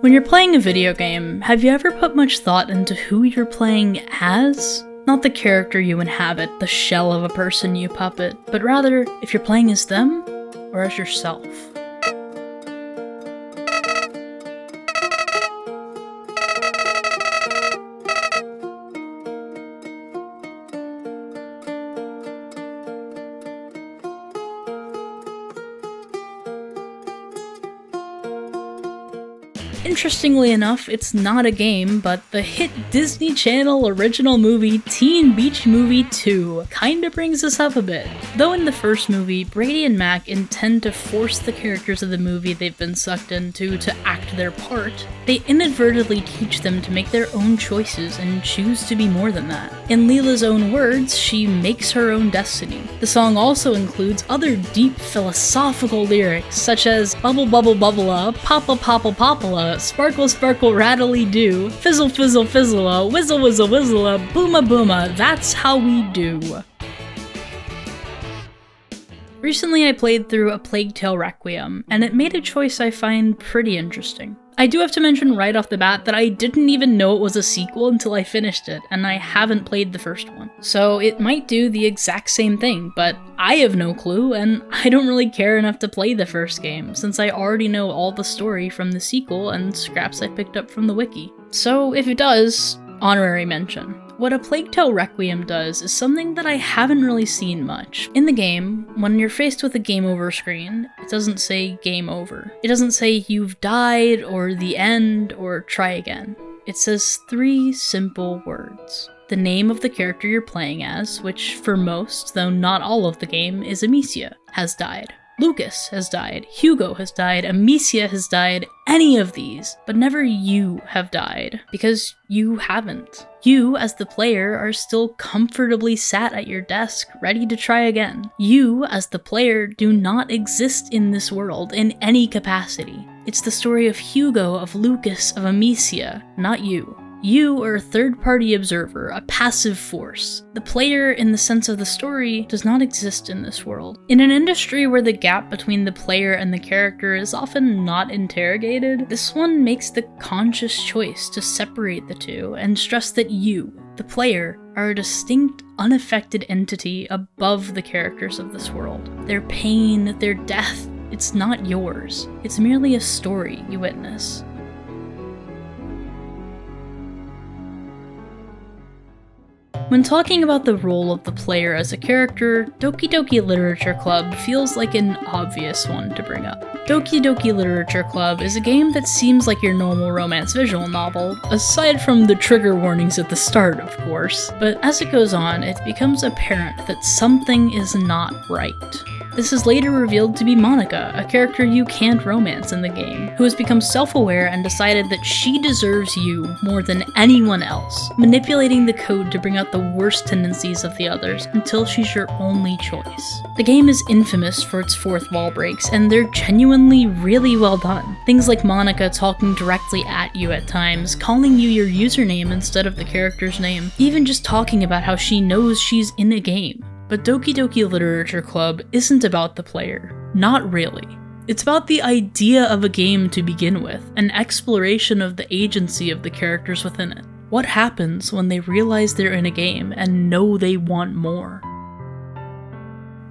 When you're playing a video game, have you ever put much thought into who you're playing as? Not the character you inhabit, the shell of a person you puppet, but rather if you're playing as them or as yourself. Interestingly enough, it's not a game, but the hit Disney Channel original movie Teen Beach Movie 2 kinda brings us up a bit. Though in the first movie, Brady and Mac intend to force the characters of the movie they've been sucked into to act their part, they inadvertently teach them to make their own choices and choose to be more than that. In Leela's own words, she makes her own destiny. The song also includes other deep philosophical lyrics, such as bubble bubble bubble-a, papa popple popple-a, sparkle sparkle rattly do, fizzle fizzle fizzle-a, whizzle whizzle whizzle-a, booma booma, that's how we do. Recently I played through A Plague Tale Requiem, and it made a choice I find pretty interesting. I do have to mention right off the bat that I didn't even know it was a sequel until I finished it, and I haven't played the first one. So it might do the exact same thing, but I have no clue, and I don't really care enough to play the first game, since I already know all the story from the sequel and scraps I picked up from the wiki. So if it does, honorary mention. What A Plague Tale Requiem does is something that I haven't really seen much. In the game, when you're faced with a game over screen, it doesn't say game over. It doesn't say you've died, or the end, or try again. It says 3 simple words. The name of the character you're playing as, which for most, though not all of the game, is Amicia, has died. Lucas has died, Hugo has died, Amicia has died, any of these, but never you have died, because you haven't. You, as the player, are still comfortably sat at your desk, ready to try again. You, as the player, do not exist in this world in any capacity. It's the story of Hugo, of Lucas, of Amicia, not you. You are a third-party observer, a passive force. The player, in the sense of the story, does not exist in this world. In an industry where the gap between the player and the character is often not interrogated, this one makes the conscious choice to separate the two and stress that you, the player, are a distinct, unaffected entity above the characters of this world. Their pain, their death, it's not yours. It's merely a story you witness. When talking about the role of the player as a character, Doki Doki Literature Club feels like an obvious one to bring up. Doki Doki Literature Club is a game that seems like your normal romance visual novel, aside from the trigger warnings at the start, of course, but as it goes on, it becomes apparent that something is not right. This is later revealed to be Monica, a character you can't romance in the game, who has become self-aware and decided that she deserves you more than anyone else, manipulating the code to bring out the worst tendencies of the others until she's your only choice. The game is infamous for its fourth wall breaks, and they're genuinely really well done. Things like Monica talking directly at you at times, calling you your username instead of the character's name, even just talking about how she knows she's in a game. But Doki Doki Literature Club isn't about the player. Not really. It's about the idea of a game to begin with, an exploration of the agency of the characters within it. What happens when they realize they're in a game and know they want more?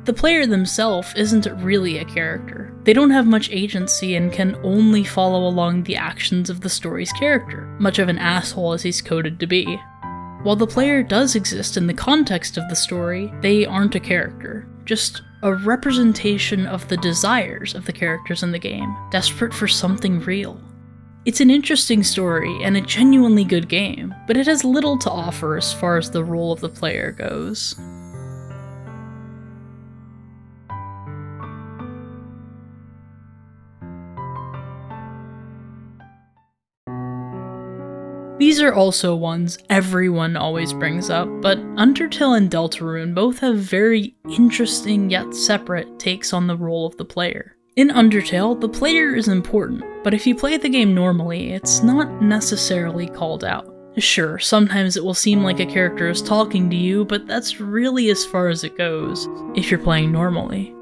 The player themselves isn't really a character. They don't have much agency and can only follow along the actions of the story's character, much of an asshole as he's coded to be. While the player does exist in the context of the story, they aren't a character, just a representation of the desires of the characters in the game, desperate for something real. It's an interesting story and a genuinely good game, but it has little to offer as far as the role of the player goes. These are also ones everyone always brings up, but Undertale and Deltarune both have very interesting yet separate takes on the role of the player. In Undertale, the player is important, but if you play the game normally, it's not necessarily called out. Sure, sometimes it will seem like a character is talking to you, but that's really as far as it goes, if you're playing normally.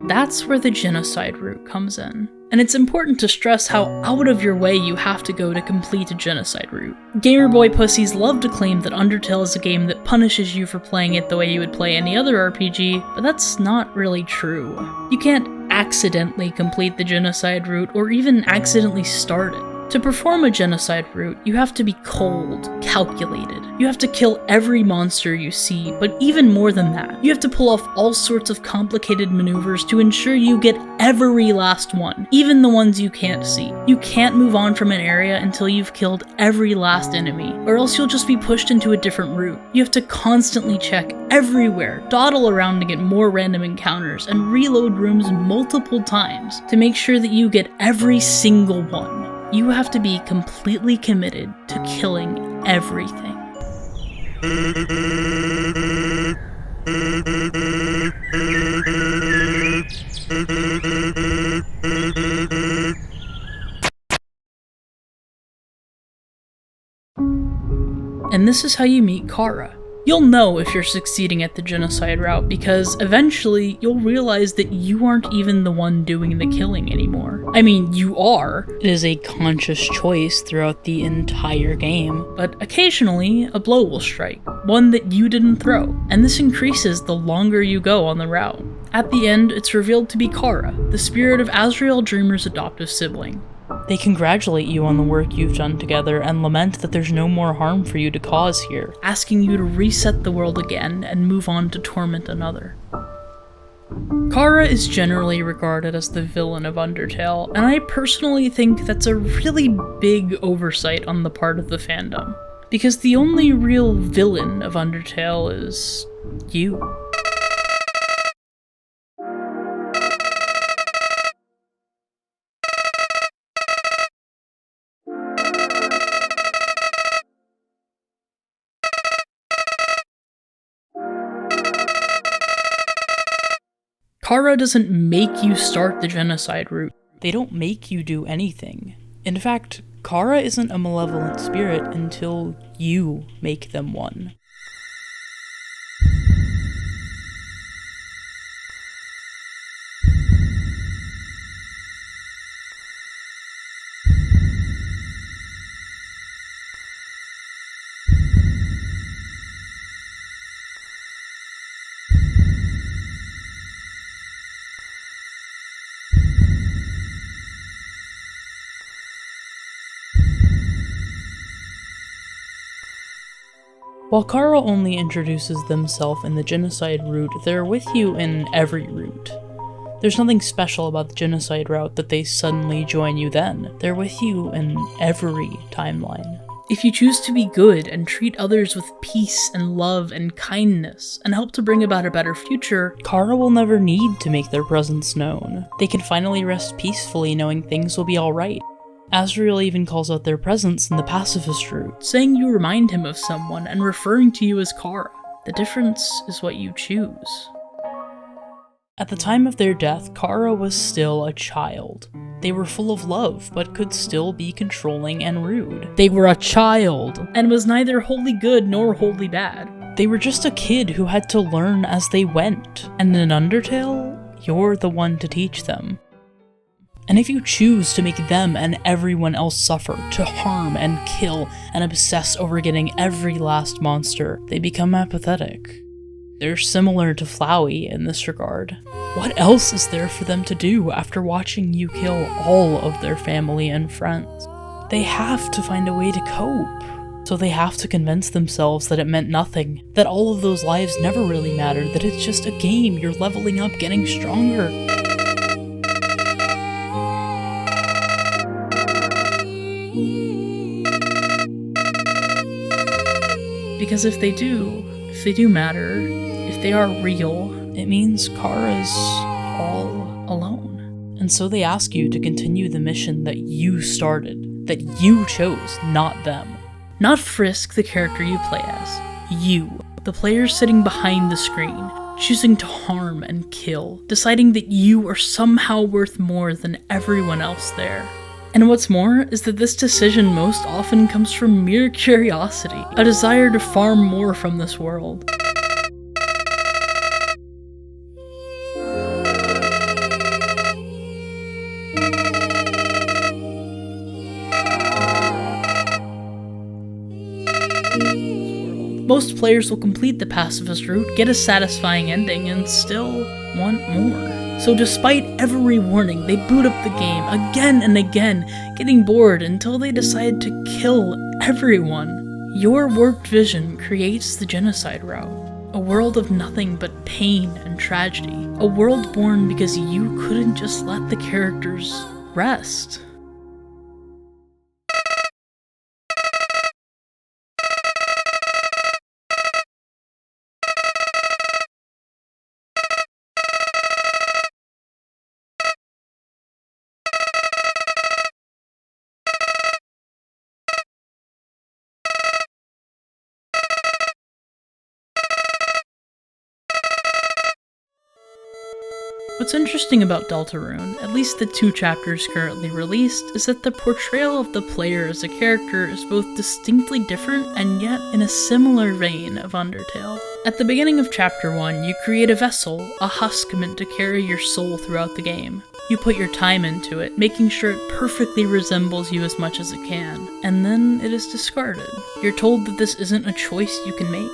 That's where the genocide route comes in. And it's important to stress how out of your way you have to go to complete a genocide route. Gamer boy pussies love to claim that Undertale is a game that punishes you for playing it the way you would play any other RPG, but that's not really true. You can't accidentally complete the genocide route or even accidentally start it. To perform a genocide route, you have to be cold, calculated. You have to kill every monster you see, but even more than that, you have to pull off all sorts of complicated maneuvers to ensure you get every last one, even the ones you can't see. You can't move on from an area until you've killed every last enemy, or else you'll just be pushed into a different route. You have to constantly check everywhere, dawdle around to get more random encounters, and reload rooms multiple times to make sure that you get every single one. You have to be completely committed to killing everything. And this is how you meet Chara. You'll know if you're succeeding at the genocide route because eventually you'll realize that you aren't even the one doing the killing anymore. I mean, you are. It is a conscious choice throughout the entire game, but occasionally a blow will strike, one that you didn't throw, and this increases the longer you go on the route. At the end, it's revealed to be Chara, the spirit of Azrael Dreamer's adoptive sibling. They congratulate you on the work you've done together and lament that there's no more harm for you to cause here, asking you to reset the world again and move on to torment another. Chara is generally regarded as the villain of Undertale, and I personally think that's a really big oversight on the part of the fandom, because the only real villain of Undertale is you. Chara doesn't make you start the genocide route. They don't make you do anything. In fact, Chara isn't a malevolent spirit until you make them one. While Chara only introduces themselves in the genocide route, they're with you in every route. There's nothing special about the genocide route that they suddenly join you then. They're with you in every timeline. If you choose to be good and treat others with peace and love and kindness, and help to bring about a better future, Chara will never need to make their presence known. They can finally rest peacefully knowing things will be alright. Azrael even calls out their presence in the pacifist route, saying you remind him of someone and referring to you as Chara. The difference is what you choose. At the time of their death, Chara was still a child. They were full of love, but could still be controlling and rude. They were a child, and was neither wholly good nor wholly bad. They were just a kid who had to learn as they went, and in Undertale, you're the one to teach them. And if you choose to make them and everyone else suffer, to harm and kill and obsess over getting every last monster, they become apathetic. They're similar to Flowey in this regard. What else is there for them to do after watching you kill all of their family and friends? They have to find a way to cope. So they have to convince themselves that it meant nothing, that all of those lives never really mattered, that it's just a game, you're leveling up, getting stronger. Because if they do matter, if they are real, it means Chara's all alone. And so they ask you to continue the mission that you started, that you chose, not them. Not Frisk, the character you play as. You, the player sitting behind the screen, choosing to harm and kill, deciding that you are somehow worth more than everyone else there. And what's more is that this decision most often comes from mere curiosity, a desire to farm more from this world. Most players will complete the pacifist route, get a satisfying ending, and still want more. So despite every warning, they boot up the game again and again, getting bored until they decide to kill everyone. Your warped vision creates the genocide route. A world of nothing but pain and tragedy. A world born because you couldn't just let the characters rest. What's interesting about Deltarune, at least the 2 chapters currently released, is that the portrayal of the player as a character is both distinctly different and yet in a similar vein of Undertale. At the beginning of chapter 1, you create a vessel, a husk meant to carry your soul throughout the game. You put your time into it, making sure it perfectly resembles you as much as it can, and then it is discarded. You're told that this isn't a choice you can make.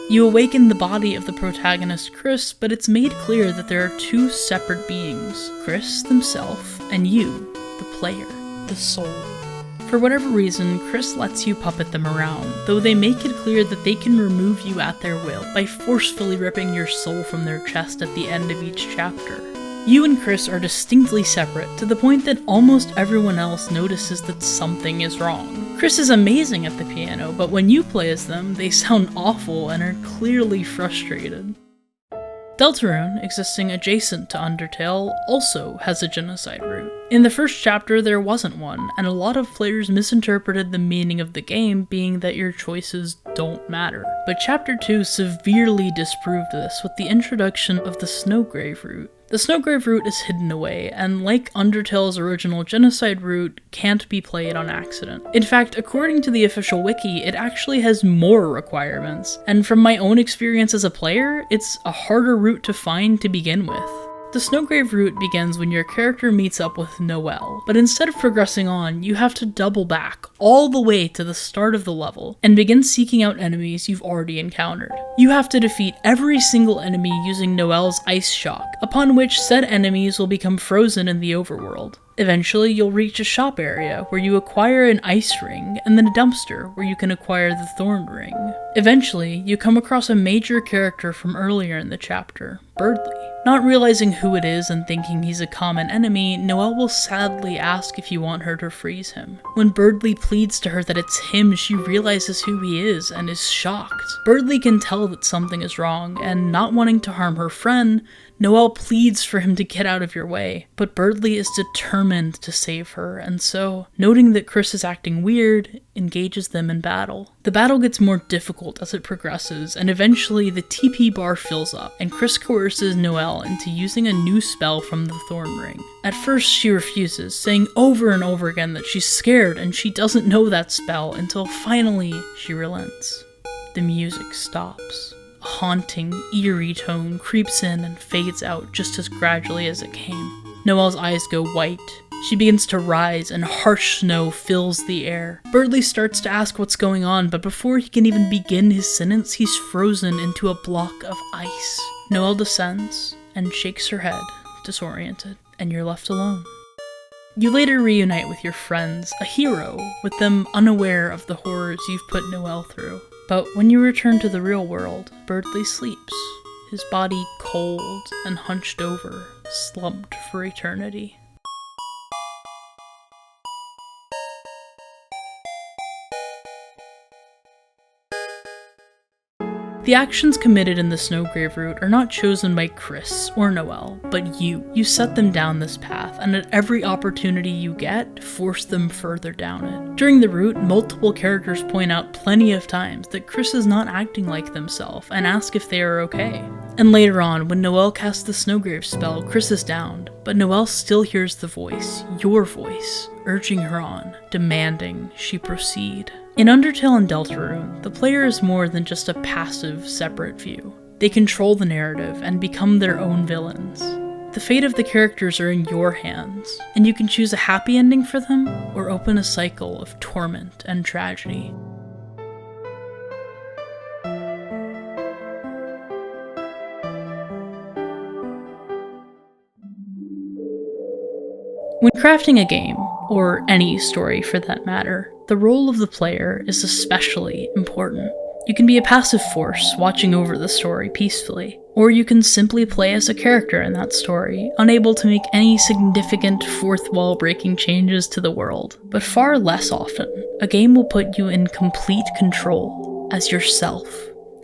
You awaken the body of the protagonist Chris, but it's made clear that there are 2 separate beings, Chris himself and you, the player, the soul. For whatever reason, Chris lets you puppet them around, though they make it clear that they can remove you at their will by forcefully ripping your soul from their chest at the end of each chapter. You and Chris are distinctly separate, to the point that almost everyone else notices that something is wrong. Chris is amazing at the piano, but when you play as them, they sound awful and are clearly frustrated. Deltarune, existing adjacent to Undertale, also has a genocide route. In the first chapter, there wasn't one, and a lot of players misinterpreted the meaning of the game being that your choices don't matter. But chapter 2 severely disproved this with the introduction of the Snowgrave route. The Snowgrave route is hidden away, and like Undertale's original genocide route, can't be played on accident. In fact, according to the official wiki, it actually has more requirements, and from my own experience as a player, it's a harder route to find to begin with. The Snowgrave route begins when your character meets up with Noelle, but instead of progressing on, you have to double back all the way to the start of the level and begin seeking out enemies you've already encountered. You have to defeat every single enemy using Noelle's ice shock, upon which said enemies will become frozen in the overworld. Eventually, you'll reach a shop area where you acquire an ice ring, and then a dumpster where you can acquire the thorn ring. Eventually, you come across a major character from earlier in the chapter, Berdly. Not realizing who it is and thinking he's a common enemy, Noelle will sadly ask if you want her to freeze him. When Berdly pleads to her that it's him, she realizes who he is and is shocked. Berdly can tell that something is wrong, and not wanting to harm her friend, Noelle pleads for him to get out of your way, but Berdly is determined to save her, and so, noting that Chris is acting weird, engages them in battle. The battle gets more difficult as it progresses, and eventually the TP bar fills up, and Chris coerces Noelle into using a new spell from the Thorn Ring. At first she refuses, saying over and over again that she's scared and she doesn't know that spell, until finally she relents. The music stops. A haunting, eerie tone creeps in and fades out just as gradually as it came. Noelle's eyes go white. She begins to rise, and harsh snow fills the air. Berdly starts to ask what's going on, but before he can even begin his sentence, he's frozen into a block of ice. Noelle descends and shakes her head, disoriented, and you're left alone. You later reunite with your friends, a hero, with them unaware of the horrors you've put Noelle through. But when you return to the real world, Berdly sleeps, his body cold and hunched over, slumped for eternity. The actions committed in the Snowgrave route are not chosen by Chris or Noelle, but you. You set them down this path, and at every opportunity you get, force them further down it. During the route, multiple characters point out plenty of times that Chris is not acting like themselves, and ask if they are okay. And later on, when Noelle casts the Snowgrave spell, Chris is downed, but Noelle still hears the voice, your voice, urging her on, demanding she proceed. In Undertale and Deltarune, the player is more than just a passive, separate view. They control the narrative and become their own villains. The fate of the characters are in your hands, and you can choose a happy ending for them, or open a cycle of torment and tragedy. When crafting a game, or any story for that matter, the role of the player is especially important. You can be a passive force watching over the story peacefully, or you can simply play as a character in that story, unable to make any significant fourth wall breaking changes to the world. But far less often, a game will put you in complete control as yourself,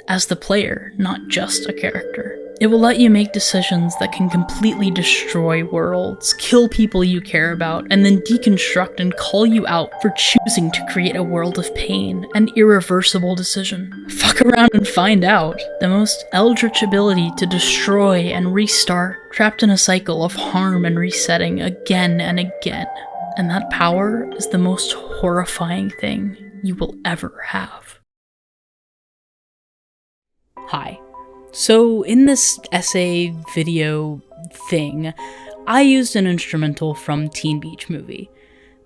as the player, not just a character. It will let you make decisions that can completely destroy worlds, kill people you care about, and then deconstruct and call you out for choosing to create a world of pain, an irreversible decision. Fuck around and find out. The most eldritch ability to destroy and restart, trapped in a cycle of harm and resetting again and again. And that power is the most horrifying thing you will ever have. Hi. So in this essay video thing, I used an instrumental from Teen Beach Movie.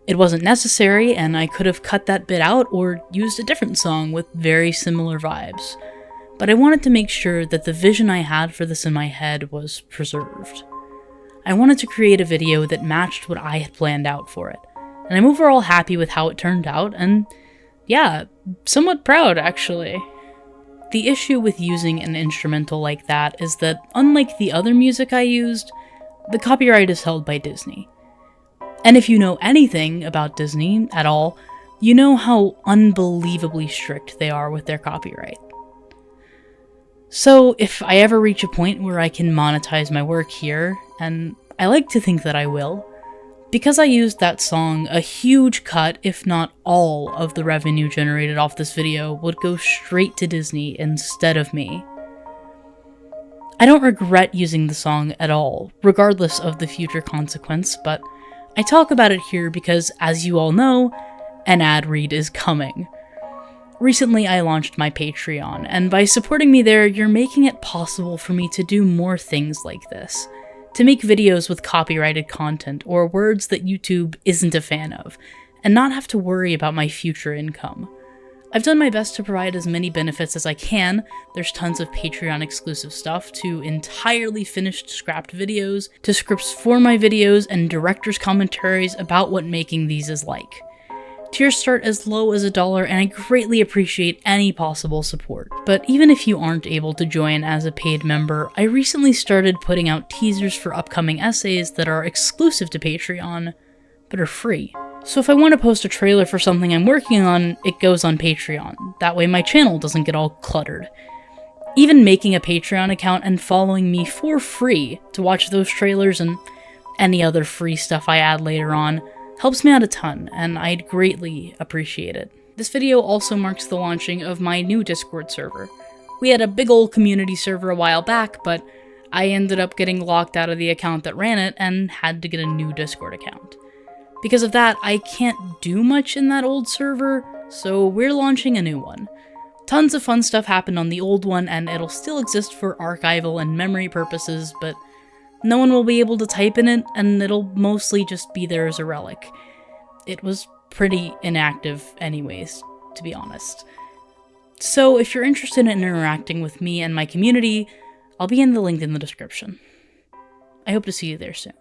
It wasn't necessary, and I could have cut that bit out or used a different song with very similar vibes. But I wanted to make sure that the vision I had for this in my head was preserved. I wanted to create a video that matched what I had planned out for it, and I'm overall happy with how it turned out, and yeah, somewhat proud actually. The issue with using an instrumental like that is that, unlike the other music I used, the copyright is held by Disney. And if you know anything about Disney at all, you know how unbelievably strict they are with their copyright. So if I ever reach a point where I can monetize my work here, and I like to think that I will, because I used that song, a huge cut, if not all, of the revenue generated off this video would go straight to Disney instead of me. I don't regret using the song at all, regardless of the future consequence, but I talk about it here because, as you all know, an ad read is coming. Recently I launched my Patreon, and by supporting me there, you're making it possible for me to do more things like this. To make videos with copyrighted content or words that YouTube isn't a fan of, and not have to worry about my future income. I've done my best to provide as many benefits as I can. There's tons of Patreon exclusive stuff, to entirely finished scrapped videos, to scripts for my videos, and director's commentaries about what making these is like. Tiers start as low as $1, and I greatly appreciate any possible support. But even if you aren't able to join as a paid member, I recently started putting out teasers for upcoming essays that are exclusive to Patreon, but are free. So if I want to post a trailer for something I'm working on, it goes on Patreon. That way my channel doesn't get all cluttered. Even making a Patreon account and following me for free to watch those trailers and any other free stuff I add later on helps me out a ton, and I'd greatly appreciate it. This video also marks the launching of my new Discord server. We had a big ol' community server a while back, but I ended up getting locked out of the account that ran it and had to get a new Discord account. Because of that, I can't do much in that old server, so we're launching a new one. Tons of fun stuff happened on the old one, and it'll still exist for archival and memory purposes, but no one will be able to type in it, and it'll mostly just be there as a relic. It was pretty inactive anyways, to be honest. So if you're interested in interacting with me and my community, I'll be in the link in the description. I hope to see you there soon.